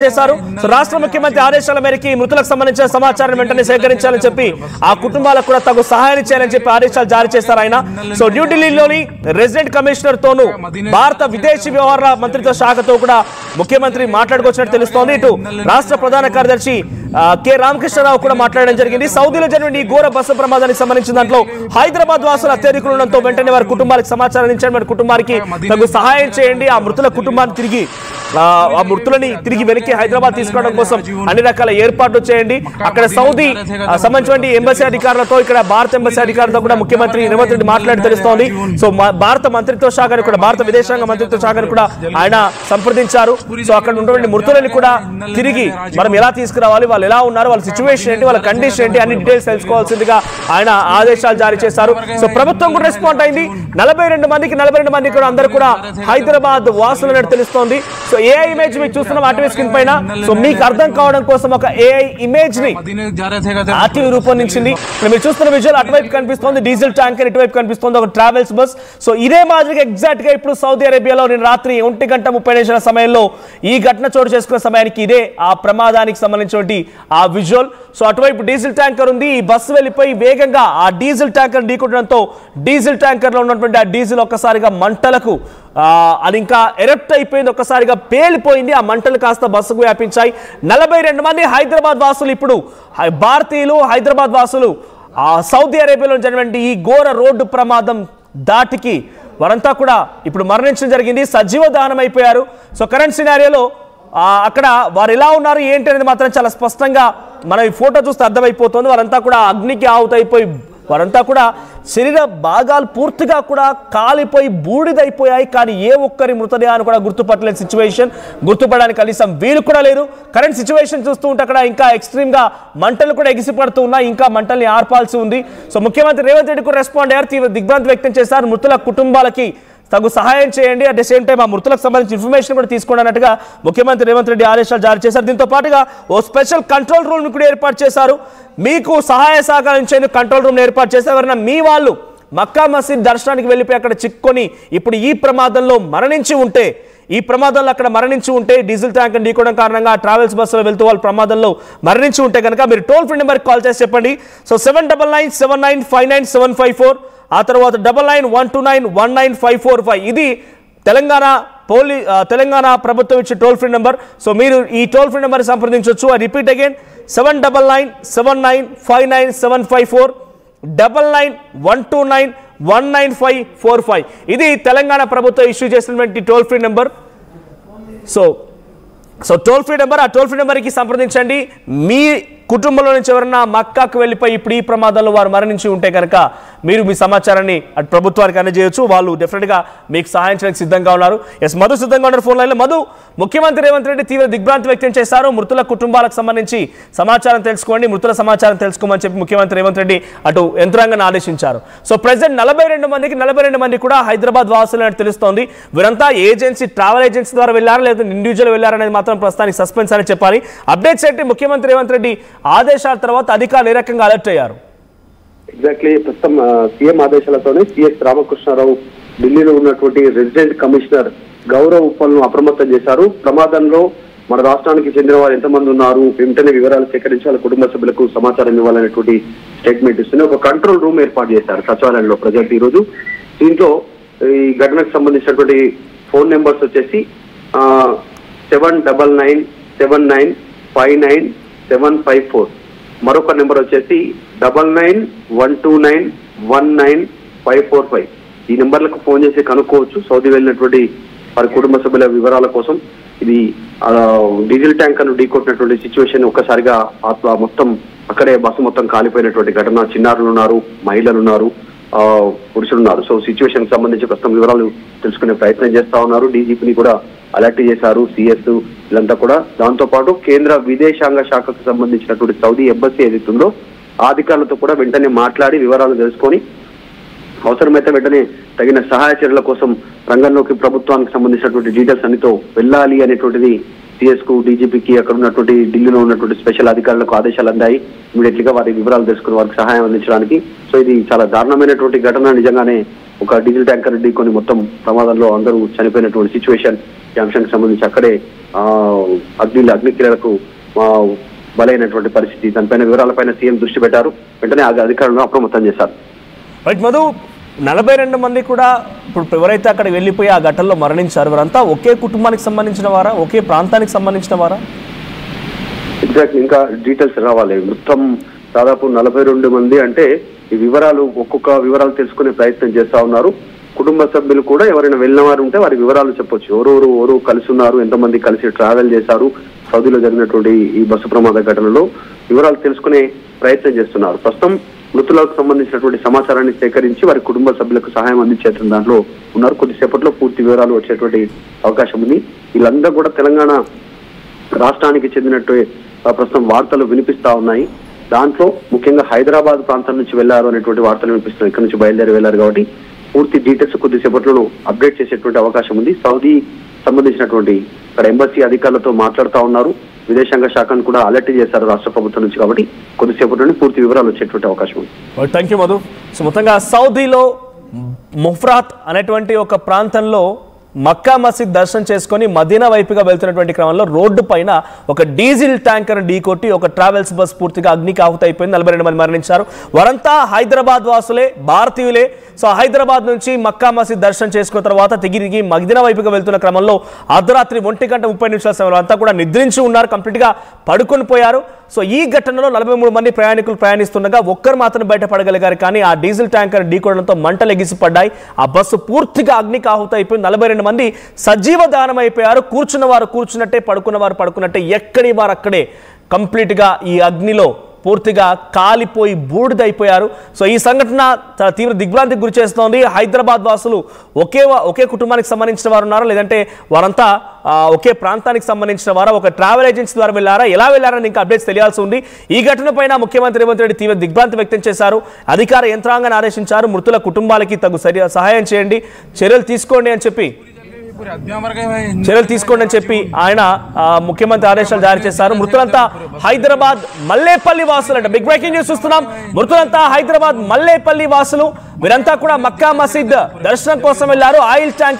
చేశారు. రాష్ట్ర ముఖ్యమంత్రి ఆదేశాల మేరకు మృతులకు సంబంధించిన సమాచారాన్ని వెంటనే సేకరించాలని చెప్పి ఆ కుటుంబాలకు కూడా తగు సహాయం చేయాలని చెప్పి ఆదేశాలు జారీ చేశారు ఆయన. సో న్యూఢిల్లీలోని రెసిడెంట్ కమిషనర్ తోను భారత విదేశీ వ్యవహారాల మంత్రిత్వ శాఖతో కూడా ముఖ్యమంత్రి మాట్లాడుకొచ్చినట్టు తెలుస్తోంది. ఇటు రాష్ట్ర ప్రధాన కార్యదర్శి కె రామకృష్ణరావు కూడా మాట్లాడడం జరిగింది. సౌదీలో జరిగిన ఈ ఘోర బస్సు ప్రమాదానికి సంబంధించిన దాంట్లో హైదరాబాద్ వాసులు అత్యధికులు ఉండడంతో వెంటనే వారి కుటుంబాలకు సమాచారం ఇచ్చారు. వారి కుటుంబానికి తగు సహాయం చేయండి, ఆ మృతుల కుటుంబాన్ని తిరిగి ఆ మృతులని తిరిగి వెనక్కి హైదరాబాద్ తీసుకోవడం కోసం అన్ని రకాల ఏర్పాట్లు చేయండి. అక్కడ సౌదీ సంబంధించిన ఎంబసీ అధికారులతో, ఇక్కడ భారత ఎంబసీ అధికారులతో కూడా ముఖ్యమంత్రి రేవంత్ రెడ్డి మాట్లాడి తెలుస్తోంది. సో భారత మంత్రిత్వ శాఖను కూడా, భారత విదేశాంగ మంత్రిత్వ శాఖను కూడా ఆయన సంప్రదించారు. సో అక్కడ ఉన్నటువంటి మృతులని కూడా తిరిగి మనం ఎలా తీసుకురావాలి, వాళ్ళు ఎలా ఉన్నారు, వాళ్ళ సిచ్యువేషన్ ఏంటి, వాళ్ళ కండిషన్ ఏంటి, అన్ని డీటెయిల్స్ తెలుసుకోవాల్సిందిగా ఆయన ఆదేశాలు జారీ చేశారు. సో ప్రభుత్వం కూడా రెస్పాండ్ అయింది. 42 మంది కూడా అందరూ కూడా హైదరాబాద్ వాసులు అన్నట్టు తెలుస్తోంది. సో ఏఐ ఇమేజ్ మీకు చూస్తున్నాం ఆర్టీవీ స్క్రీన్ పైన. సో మీకు అర్థం కావడం కోసం ఒక ఏఐ ఇమేజ్ ని ఆర్టీవీ రూపొందించింది. మీరు చూస్తున్న విజువల్ అటువైపు కనిపిస్తోంది డీజిల్ ట్యాంకర్, ఇటువైపు కనిపిస్తోంది ఒక ట్రావెల్స్ బస్. సో ఇదే మాదిరిగా ఎగ్జాక్ట్ గా ఇప్పుడు సౌదీ అరేబియాలో నేను రాత్రి 1:30 సమయంలో ఈ ఘటన చోటు చేసుకున్న సమయానికి ఇదే ఆ ప్రమాదానికి సంబంధించినటువంటి ఆ విజువల్. సో అటువైపు డీజిల్ ట్యాంకర్ ఉంది. ఈ బస్సు వెళ్ళిపోయి వేగంగా ఆ డీజిల్ ట్యాంకర్ ఢీకొట్టడంతో డీజిల్ ట్యాంకర్ లో ఉన్నటువంటి ఆ డీజిల్ ఒక్కసారిగా మంటలకు అది ఇంకా ఎరప్ట్ అయిపోయింది, ఒక్కసారిగా పేలిపోయింది. ఆ మంటలు కాస్త బస్సుకు వ్యాపించాయి. 42 మంది హైదరాబాద్ వాసులు, ఇప్పుడు భారతీయులు హైదరాబాద్ వాసులు సౌదీ అరేబియాలో జరిగినటువంటి ఈ ఘోర రోడ్డు ప్రమాదం దాటికి వారంతా కూడా ఇప్పుడు మరణించడం జరిగింది, సజీవ దహనం అయిపోయారు. సో కరెంట్ సినారియోలో అక్కడ వారు ఎలా ఉన్నారు ఏంటి అనేది మాత్రం చాలా స్పష్టంగా మనం ఈ ఫోటో చూస్తే అర్థమైపోతుంది. వారంతా కూడా అగ్నికి ఆహుతైపోయి, వారంతా కూడా శరీర భాగాలు పూర్తిగా కూడా కాలిపోయి బూడిదైపోయాయి. కానీ ఏ ఒక్కరి మృతదేహాన్ని కూడా గుర్తుపట్టలేని సిచ్యువేషన్, గుర్తుపడడానికి కనీసం వీలు కూడా లేదు. కరెంట్ సిచ్యువేషన్ చూస్తూ ఉంటే అక్కడ ఇంకా ఎక్స్ట్రీమ్ గా మంటలు కూడా ఎగిసిపడుతూ ఉన్నాయి, ఇంకా మంటల్ని ఆర్పాల్సి ఉంది. సో ముఖ్యమంత్రి రేవంత్ రెడ్డి కూడా రెస్పాండ్ అయ్యారు, తీవ్ర దిగ్భ్రాంతి వ్యక్తం చేశారు. మృతుల కుటుంబాలకి తగు సహాయం చేయండి, అట్ ద సేమ్ టైం ఆ మృతులకు సంబంధించిన ఇన్ఫర్మేషన్ కూడా తీసుకోండి అన్నట్టుగా ముఖ్యమంత్రి రేవంత్ రెడ్డి ఆదేశాలు జారీ చేశారు. దీంతో పాటుగా ఓ స్పెషల్ కంట్రోల్ రూమ్ కూడా ఏర్పాటు చేశారు. మీకు సహాయ సహకరించేందుకు కంట్రోల్ రూమ్ ఏర్పాటు చేశారు. ఎవరైనా మీ వాళ్ళు మక్కా మసీద్ దర్శనానికి వెళ్ళిపోయి అక్కడ చిక్కుకొని ఇప్పుడు ఈ ప్రమాదంలో మరణించి ఉంటే, డీజిల్ ట్యాంక్ ఢీకోవడం కారణంగా ట్రావెల్స్ బస్సులో వెళ్తూ వాళ్ళు ప్రమాదంలో మరణించి ఉంటే కనుక మీరు టోల్ ఫ్రీ నెంబర్కి కాల్ చేసి చెప్పండి. సో 7997959754, ఆ తర్వాత 9912919545. ఇది తెలంగాణ ప్రభుత్వం ఇచ్చే టోల్ ఫ్రీ నెంబర్. సో మీరు ఈ టోల్ ఫ్రీ నెంబర్ సంప్రదించవచ్చు. I repeat again, 7997959754, 9912919545. ఇది తెలంగాణ ప్రభుత్వం ఇష్యూ చేసినటువంటి toll free number. So toll free number, ఆ టోల్ ఫ్రీ నెంబర్కి సంప్రదించండి. మీ కుటుంబంలో నుంచి ఎవరన్నా మక్కాకు వెళ్ళిపోయి ఇప్పుడు ఈ ప్రమాదంలో వారు మరణించి ఉంటే కనుక మీరు మీ సమాచారాన్ని అటు ప్రభుత్వానికి అందజేయవచ్చు. వాళ్ళు డెఫినెట్గా మీకు సహాయం చేయడానికి సిద్ధంగా ఉన్నారు. ఎస్, మధు సిద్ధంగా ఉన్నారు ఫోన్ లైన్లో. మధు, ముఖ్యమంత్రి రేవంత్ రెడ్డి తీవ్ర దిగ్భ్రాంతి వ్యక్తం చేశారు. మృతుల కుటుంబాలకు సంబంధించి సమాచారం తెలుసుకోండి, మృతుల సమాచారం తెలుసుకోమని చెప్పి ముఖ్యమంత్రి రేవంత్ రెడ్డి అటు యంత్రాంగాన్ని ఆదేశించారు. సో ప్రెసెంట్ 42 మంది కూడా హైదరాబాద్ వాసులు అని తెలుస్తోంది. వీరంతా ట్రావెల్ ఏజెన్సీ ద్వారా వెళ్ళారా లేదా ఇండివిజువల్ వెళ్ళారనేది మాత్రం ప్రస్తుతానికి సస్పెన్స్ అని చెప్పాలి. అప్డేట్స్ ఏంటి? ముఖ్యమంత్రి రేవంత్ రెడ్డి ఆదేశాల తర్వాత అధికారులు ఏ రకంగా అలర్ట్ అయ్యారు? ఎగ్జాక్ట్లీ ప్రస్తుతం సీఎం ఆదేశాలతోనే సిఎస్ రామకృష్ణారావు ఢిల్లీలో ఉన్నటువంటి రెసిడెంట్ కమిషనర్ గౌరవ్ ఉప్పల్ను అప్రమత్తం చేశారు. ప్రమాదంలో మన రాష్ట్రానికి చెందిన వారు ఎంతమంది ఉన్నారు, వెంటనే వివరాలు సేకరించాలి, కుటుంబ సభ్యులకు సమాచారం ఇవ్వాలనేటువంటి స్టేట్మెంట్ ఇస్తూనే ఒక కంట్రోల్ రూమ్ ఏర్పాటు చేశారు సచివాలయంలో ప్రజెంట్ ఈ రోజు. దీంట్లో ఈ ఘటనకు సంబంధించినటువంటి ఫోన్ నెంబర్స్ వచ్చేసి 799979959754, మరొక నెంబర్ వచ్చేసి 9912919545. ఈ నెంబర్లకు ఫోన్ చేసి కనుక్కోవచ్చు సౌదీ వెళ్ళినటువంటి వారి కుటుంబ సభ్యుల వివరాల కోసం. ఇది డీజిల్ ట్యాంకర్ను ఢీకొట్టినటువంటి సిచ్యువేషన్, ఒక్కసారిగా మొత్తం అక్కడే బస్సు మొత్తం కాలిపోయినటువంటి ఘటన. చిన్నారులు ఉన్నారు, మహిళలు ఉన్నారు, పురుషులు ఉన్నారు. సో సిచ్యువేషన్ కి సంబంధించి ప్రస్తుతం వివరాలు తెలుసుకునే ప్రయత్నం చేస్తా ఉన్నారు. డీజీపీని కూడా అలర్ట్ చేశారు, సిఎస్ వీళ్ళంతా కూడా. దాంతో పాటు కేంద్ర విదేశాంగ శాఖకు సంబంధించినటువంటి సౌదీ ఎంబసీ ఏదైతుందో ఆ అధికారులతో కూడా వెంటనే మాట్లాడి వివరాలు తెలుసుకొని అవసరమైతే వెంటనే తగిన సహాయ చర్యల కోసం రంగంలోకి ప్రభుత్వానికి సంబంధించినటువంటి డీటెయిల్స్ అన్నితో వెళ్ళాలి అనేటువంటిది సిఎస్ కు, డీజీపీకి, అక్కడ ఉన్నటువంటి ఢిల్లీలో ఉన్నటువంటి స్పెషల్ అధికారులకు ఆదేశాలు అందాయి. ఇమీడియట్ గా వారి వివరాలు తెలుసుకుని వారికి సహాయం అందించడానికి. సో ఇది చాలా దారుణమైనటువంటి ఘటన. నిజంగానే ఒక డీజిల్ ట్యాంకర్ ఢీకొని మొత్తం ప్రమాదంలో అందరూ చనిపోయినటువంటి సిచ్యువేషన్ ఈ అంశానికి సంబంధించి అక్కడే అగ్నికిలకు బలైనటువంటి పరిస్థితి. దానిపైన వివరాలపైన సీఎం దృష్టి పెట్టారు. వెంటనే అధికారులను అప్రమత్తం చేశారు. రైట్ మధు, 42 మంది కూడా ఇప్పుడు ఎవరైతే అక్కడ వెళ్ళిపోయి ఆ ఘటనలో మరణించారు వారంతా ఒకే కుటుంబానికి సంబంధించిన వారా, ఒకే ప్రాంతానికి సంబంధించిన వారా? ఎగ్జాక్ట్ ఇంకా డీటెయిల్స్ రావాలి. మొత్తం దాదాపు 42 మంది. అంటే ఈ వివరాలు ఒక్కొక్క వివరాలు తెలుసుకునే ప్రయత్నం చేస్తా ఉన్నారు. కుటుంబ సభ్యులు కూడా ఎవరైనా వెళ్ళిన వారు ఉంటే వారి వివరాలు చెప్పొచ్చు. ఎవరు కలిసి ఉన్నారు, ఎంతమంది కలిసి ట్రావెల్ చేశారు, సౌదీలో జరిగినటువంటి ఈ బస్సు ప్రమాద ఘటనలో వివరాలు తెలుసుకునే ప్రయత్నం చేస్తున్నారు. ప్రస్తుతం మృతులకు సంబంధించినటువంటి సమాచారాన్ని సేకరించి వారి కుటుంబ సభ్యులకు సహాయం అందించేటువంటి దాంట్లో ఉన్నారు. కొద్దిసేపట్లో పూర్తి వివరాలు వచ్చేటువంటి అవకాశం ఉంది. వీళ్ళందరూ కూడా తెలంగాణ రాష్ట్రానికి చెందినట్టు ప్రస్తుతం వార్తలు వినిపిస్తా ఉన్నాయి. దాంట్లో ముఖ్యంగా హైదరాబాద్ ప్రాంతం నుంచి వెళ్లారు అనేటువంటి వార్తలు వినిపిస్తున్నాయి. ఇక్కడ నుంచి బయలుదేరి వెళ్లారు కాబట్టి పూర్తి డీటెయిల్స్ కొద్దిసేపట్లో అప్డేట్ చేసేటువంటి అవకాశం ఉంది. సౌదీ సంబంధించినటువంటి ఇక్కడ ఎంబసీ అధికారులతో మాట్లాడుతూ ఉన్నారు. విదేశాంగ శాఖను కూడా అలర్ట్ చేశారు రాష్ట్ర ప్రభుత్వం నుంచి. కాబట్టి కొద్దిసేపట్లోనే పూర్తి వివరాలు వచ్చేటువంటి అవకాశం ఉంది. Thank you Madhu. సో మొత్తంగా సౌదీలో ముఫ్రాత్ అనేటువంటి ఒక ప్రాంతంలో మక్కా మసీద్ దర్శనం చేసుకొని మదీనా వైపుగా వెళ్తున్నటువంటి క్రమంలో రోడ్డు పైన ఒక డీజిల్ ట్యాంకర్ ఢీకొట్టి ఒక ట్రావెల్స్ బస్ పూర్తిగా అగ్నికి ఆహుతి అయిపోయింది. 42 మంది మరణించారు. వారంతా హైదరాబాద్ వాసులే, భారతీయులే. సో హైదరాబాద్ నుంచి మక్కా మసీద్ దర్శనం చేసుకున్న తర్వాత తిరిగి మదీనా వైపుగా వెళ్తున్న క్రమంలో అర్ధరాత్రి 1:30 సమయంలో అంతా కూడా నిద్రించి ఉన్నారు, కంప్లీట్ గా పడుకొని పోయారు. సో ఈ ఘటనలో 43 మంది ప్రయాణికులు ప్రయాణిస్తుండగా ఒక్కరు మాత్రం బయటపడగలిగారు. కానీ ఆ డీజిల్ ట్యాంకర్ ఢీకొనడంతో మంటలు ఎగిసిపడ్డాయి. ఆ బస్సు పూర్తిగా అగ్నికి ఆహుతి అయిపోయింది. 42 మంది సజీవ దానం అయిపోయారు. కూర్చున్న వారు కూర్చున్నట్టే, పడుకున్న వారు పడుకున్నట్టే, ఎక్కడి వారు అక్కడే కంప్లీట్ గా ఈ అగ్నిలో పూర్తిగా కాలిపోయి బూడిదైపోయారు. సో ఈ సంఘటన తీవ్ర దిగ్భ్రాంతికి గురి చేస్తోంది. హైదరాబాద్ వాసులు ఒకే కుటుంబానికి సంబంధించిన వారు ఉన్నారా, లేదంటే వారంతా ఒకే ప్రాంతానికి సంబంధించిన వారా, ఒక ట్రావెల్ ఏజెన్సీ ద్వారా వెళ్ళారా, ఎలా వెళ్ళారని ఇంకా అప్డేట్స్ తెలియాల్సి ఉంది. ఈ ఘటన పైన ముఖ్యమంత్రి రేవంత్ రెడ్డి తీవ్ర దిగ్భ్రాంతి వ్యక్తం చేశారు. అధికార యంత్రాంగాన్ని ఆదేశించారు. మృతుల కుటుంబాలకి తగు సహాయం చేయండి, చర్యలు తీసుకోండి అని చెప్పి ఆయన ముఖ్యమంత్రి ఆదేశాలు జారీ చేశారు. మృతులంతా హైదరాబాద్ మల్లేపల్లి వాసులు అంట. బిగ్ బ్రేకింగ్ న్యూస్ చూస్తున్నాం. మృతులంతా హైదరాబాద్ మల్లేపల్లి వాసులు. వీరంతా కూడా మక్కా మసీద్ దర్శనం కోసం వెళ్లారు. Oil tank